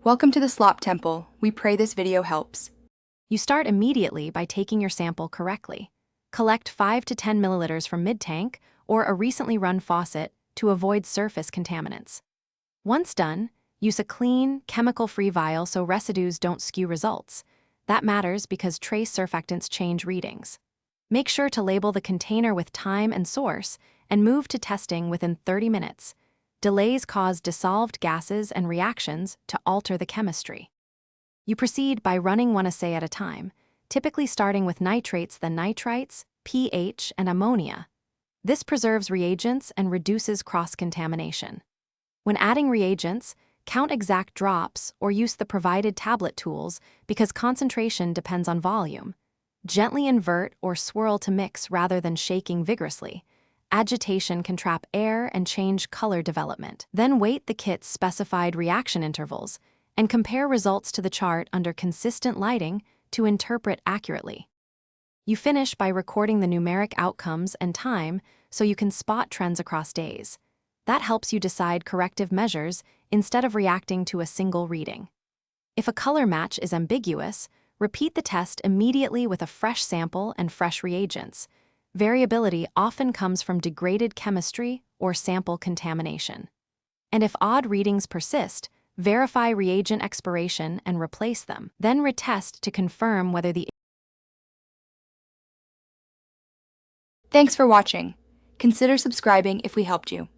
Welcome to the Slop Temple. We pray this video helps. You start immediately by taking your sample correctly. Collect 5 to 10 milliliters from mid-tank or a recently run faucet to avoid surface contaminants. Once done, use a clean, chemical-free vial so residues don't skew results. That matters because trace surfactants change readings. Make sure to label the container with time and source and move to testing within 30 minutes. Delays cause dissolved gases and reactions to alter the chemistry. You proceed by running one assay at a time, typically starting with nitrates, then nitrites, pH, and ammonia. This preserves reagents and reduces cross-contamination. When adding reagents, count exact drops or use the provided tablet tools because concentration depends on volume. Gently invert or swirl to mix rather than shaking vigorously. Agitation can trap air and change color development. Then weight the kit's specified reaction intervals and compare results to the chart under consistent lighting to interpret accurately. You finish by recording the numeric outcomes and time so you can spot trends across days. That helps you decide corrective measures instead of reacting to a single reading. If a color match is ambiguous, repeat the test immediately with a fresh sample and fresh reagents. Variability often comes from degraded chemistry or sample contamination. And if odd readings persist, verify reagent expiration and replace them. Then retest to confirm whether the... Thanks for watching. Consider subscribing if we helped you.